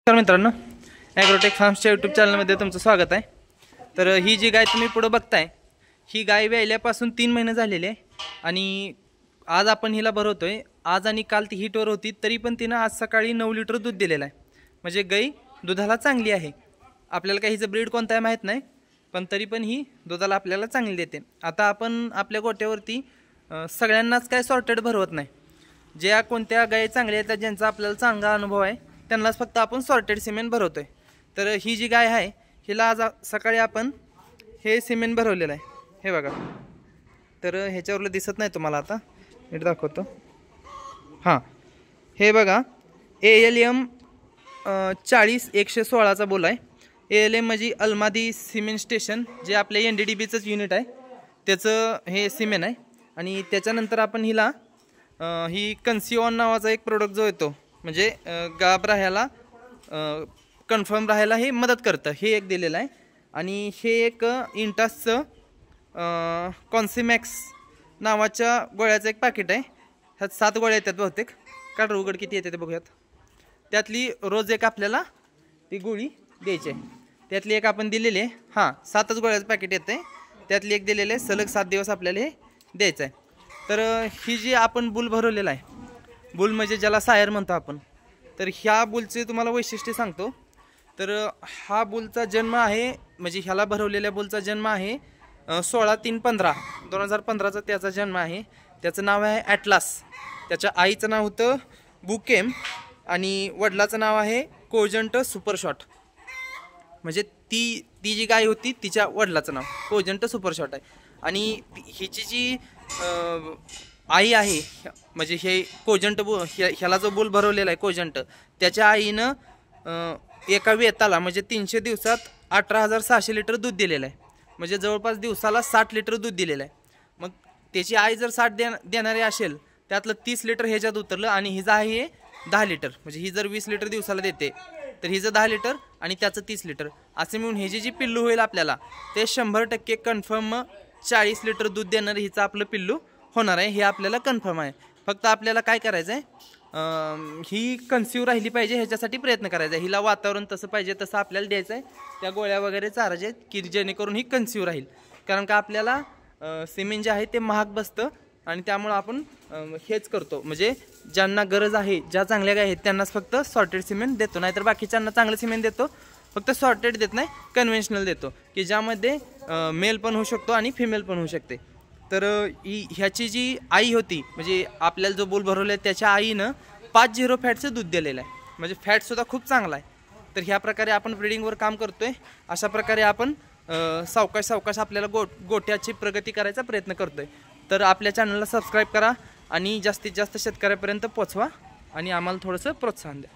तर मित्रांनो, agrotech फार्म्सच्या YouTube चॅनलमध्ये तुमचं स्वागत आहे। तर ही जी गाय तुम्ही पुढे बघताय, ही गाय व्यायल्यापासून 3 महिने झालेले आहे आणि आज आपण हिला भरवतोय। आज आणि काल ती हिटवर होती, तरी पण तिनं आज सकाळी 9 लिटर दूध दिलेलं आहे। म्हणजे गाय दुधाला चांगली आहे। आपल्याला काही हिचं ब्रीड कोणता आहे माहीत नाही, पण तरी पण ही दुधाला आपल्याला चांगली देते। आता आपण आपल्या गोट्यावरती सगळ्यांनाच काय सॉर्टेड भरवत नाही। ज्या कोणत्या गाय चांगल्या आहेत ज्यांचा आपल्याला चांगला अनुभव आहे त्यांनाच फक्त आपण सॉर्टेड सिमेंट भरवतोय। तर ही जी गाय आहे हिला आज सकाळी आपण हे सिमेंट भरवलेलं आहे, हे बघा। तर ह्याच्यावरलं दिसत नाही तुम्हाला, आता नीट दाखवतो। हां, हे बघा, ALM 40-116चा बोल आहे। ALM म्हणजे अलमादी सिमेंट स्टेशन, जे आपल्या NDDBचंच युनिट आहे, त्याचं हे सिमेंट आहे। आणि त्याच्यानंतर आपण हिला ही कन्सिओन नावाचा एक प्रोडक्ट जो येतो, म्हणजे गाभ राहायला कन्फर्म राहायला हे मदत करतं, हे एक दिलेलं आहे। आणि हे एक इंटासचं कॉन्सिमॅक्स नावाच्या गोळ्याचं एक पाकिट आहे। ह्यात 7 गोळ्या येतात बहुतेक, काढ उघड किती येते ते बघूयात। त्यातली रोज एक आपल्याला ती गोळी द्यायची आहे। त्यातली एक आपण दिलेली आहे, हां 7च गोळ्याचं पॅकेट येतं आहे, त्यातली एक दिलेली आहे। सलग 7 दिवस आपल्याला हे द्यायचं आहे। तर ही जी आपण बुल भरवलेला आहे, बुल म्हणजे ज्याला सायर म्हणतो आपण, तर ह्या बुलचे तुम्हाला वैशिष्ट्य सांगतो। तर हा बुलचा जन्म आहे, म्हणजे ह्याला भरवलेल्या बुलचा जन्म आहे 16/3/15 त्याचा जन्म आहे। त्याचं नाव आहे ॲटलास। त्याच्या आईचं नाव होतं बुकेम आणि वडिलाचं नाव आहे कोजंट सुपरशॉट। म्हणजे ती जी गाय होती तिच्या वडिलाचं नाव कोजंट सुपरशॉट आहे। आणि हिची जी आई आहे, म्हणजे हे कोजंट ह्याला जो बुल भरवलेला आहे कोजंट, त्याच्या आईनं एका वेताला म्हणजे 300 दिवसात 18,600 लिटर दूध दिलेलं आहे। म्हणजे जवळपास दिवसाला 60 लिटर दूध दिलेलं आहे। मग त्याची आई जर 60 देणारी असेल, त्यातलं 30 लिटर ह्याच्यात उतरलं आणि हिचं आहे 10 लिटर, म्हणजे ही जर 20 लिटर दिवसाला देते तर हिचं 10 लिटर आणि त्याचं 30 लिटर, असे मिळून हे जी पिल्लू होईल आपल्याला ते 100% कन्फर्म 40 लिटर दूध देणारं हिचं आपलं पिल्लू होणार आहे, हे आपल्याला कन्फर्म आहे। फक्त आपल्याला काय करायचं आहे, ही कन्सिव्ह राहिली पाहिजे ह्याच्यासाठी प्रयत्न करायचा आहे। हिला वातावरण तसं पाहिजे तसं आपल्याला द्यायचं आहे, त्या गोळ्या वगैरे चारायचे आहेत की जेणेकरून ही कन्सिव्ह राहील। कारण का आपल्याला सिमेंट जे आहे ते महाग बसतं आणि त्यामुळं आपण हेच करतो, म्हणजे ज्यांना गरज आहे, ज्या चांगल्या गाय आहेत त्यांनाच फक्त सॉर्टेड सिमेंट देतो, नाहीतर बाकीच्यांना चांगलं सिमेंट देतो, फक्त सॉर्टेड देत नाही, कन्व्हेन्शनल देतो की ज्यामध्ये मेल पण होऊ शकतो आणि फिमेल पण होऊ शकते। तर ह्याची जी आई होती, म्हणजे आपल्याला जो बुल भरवला आहे त्याच्या आईनं 5-0 फॅटचं दूध दिलेलं आहे, म्हणजे फॅटसुद्धा खूप चांगला आहे। तर ह्या प्रकारे आपण ब्रीडिंगवर काम करतोय। अशा प्रकारे आपण सावकाश आपल्याला गोट्याची प्रगती करायचा प्रयत्न करतोय। तर आपल्या चॅनलला सबस्क्राईब करा आणि जास्तीत जास्त शेतकऱ्यापर्यंत पोचवा आणि आम्हाला थोडंसं प्रोत्साहन द्या।